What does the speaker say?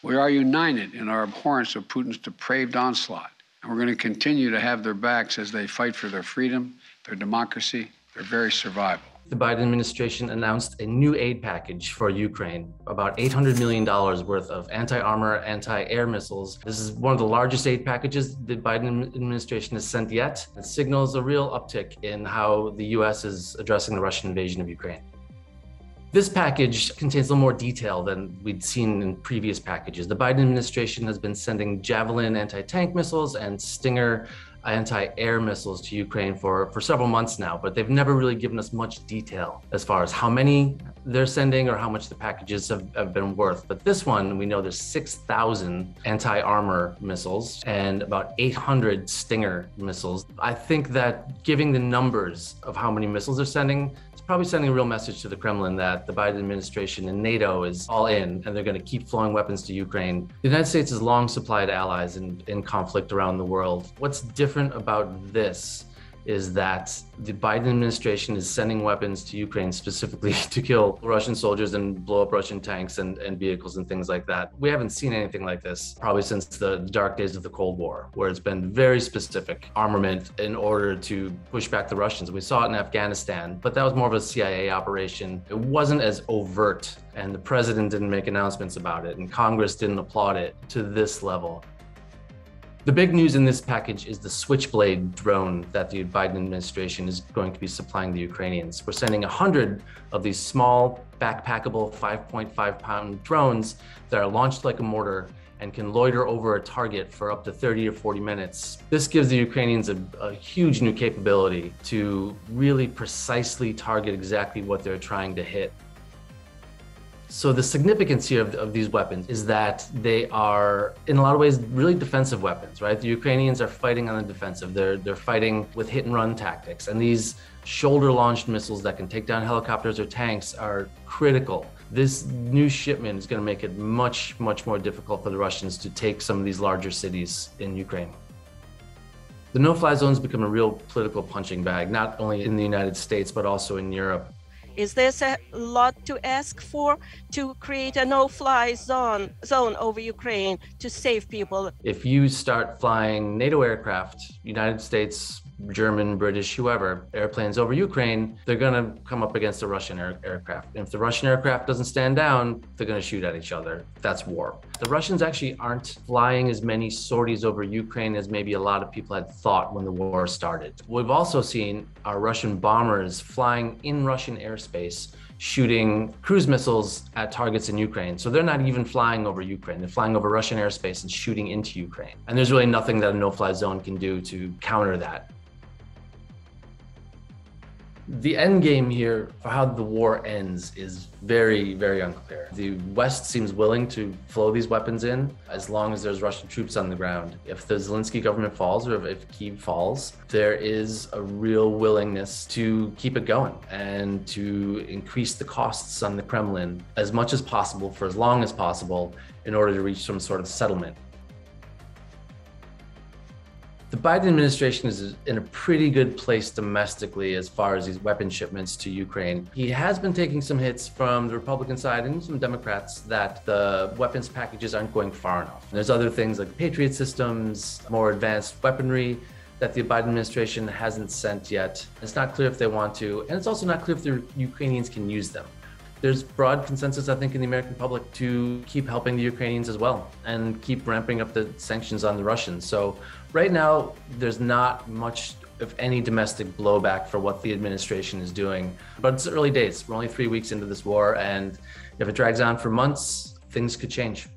We are united in our abhorrence of Putin's depraved onslaught, and we're going to continue to have their backs as they fight for their freedom, their democracy, their very survival. The Biden administration announced a new aid package for Ukraine, about $800 million worth of anti-armor, anti-air missiles. This is one of the largest aid packages the Biden administration has sent yet. It signals a real uptick in how the US is addressing the Russian invasion of Ukraine. This package contains a little more detail than we'd seen in previous packages. The Biden administration has been sending Javelin anti-tank missiles and Stinger anti-air missiles to Ukraine for several months now, but they've never really given us much detail as far as how many they're sending or how much the packages have been worth. But this one, we know there's 6,000 anti-armor missiles and about 800 Stinger missiles. I think that giving the numbers of how many missiles they're sending, probably sending a real message to the Kremlin that the Biden administration and NATO is all in and they're going to keep flowing weapons to Ukraine. The United States has long supplied allies in conflict around the world. What's different about this is that the Biden administration is sending weapons to Ukraine specifically to kill Russian soldiers and blow up Russian tanks and vehicles and things like that. We haven't seen anything like this probably since the dark days of the Cold War, where it's been very specific armament in order to push back the Russians. We saw it in Afghanistan, but that was more of a CIA operation. It wasn't as overt, and the president didn't make announcements about it, and Congress didn't applaud it to this level. The big news in this package is the Switchblade drone that the Biden administration is going to be supplying the Ukrainians. We're sending 100 of these small, backpackable 5.5-pound drones that are launched like a mortar and can loiter over a target for up to 30 or 40 minutes. This gives the Ukrainians a huge new capability to really precisely target exactly what they're trying to hit. So the significance here of these weapons is that they are, in a lot of ways, really defensive weapons, right? The Ukrainians are fighting on the defensive. They're fighting with hit and run tactics. And these shoulder-launched missiles that can take down helicopters or tanks are critical. This new shipment is going to make it much, much more difficult for the Russians to take some of these larger cities in Ukraine. The no-fly zone has become a real political punching bag, not only in the United States, but also in Europe. Is this a lot to ask for, to create a no-fly zone over Ukraine to save people? If you start flying NATO aircraft, United States, German, British, whoever, airplanes over Ukraine, they're going to come up against a Russian aircraft. And if the Russian aircraft doesn't stand down, they're going to shoot at each other. That's war. The Russians actually aren't flying as many sorties over Ukraine as maybe a lot of people had thought when the war started. We've also seen our Russian bombers flying in Russian airspace, shooting cruise missiles at targets in Ukraine. So they're not even flying over Ukraine. They're flying over Russian airspace and shooting into Ukraine. And there's really nothing that a no-fly zone can do to counter that. The end game here for how the war ends is very, very unclear. The West seems willing to flow these weapons in as long as there's Russian troops on the ground. If the Zelensky government falls, or if Kyiv falls, there is a real willingness to keep it going and to increase the costs on the Kremlin as much as possible for as long as possible in order to reach some sort of settlement. The Biden administration is in a pretty good place domestically as far as these weapon shipments to Ukraine. He has been taking some hits from the Republican side and some Democrats that the weapons packages aren't going far enough. There's other things like Patriot systems, more advanced weaponry that the Biden administration hasn't sent yet. It's not clear if they want to, and it's also not clear if the Ukrainians can use them. There's broad consensus, I think, in the American public to keep helping the Ukrainians as well and keep ramping up the sanctions on the Russians. So right now, there's not much of any domestic blowback for what the administration is doing. But it's early days. We're only 3 weeks into this war, and if it drags on for months, things could change.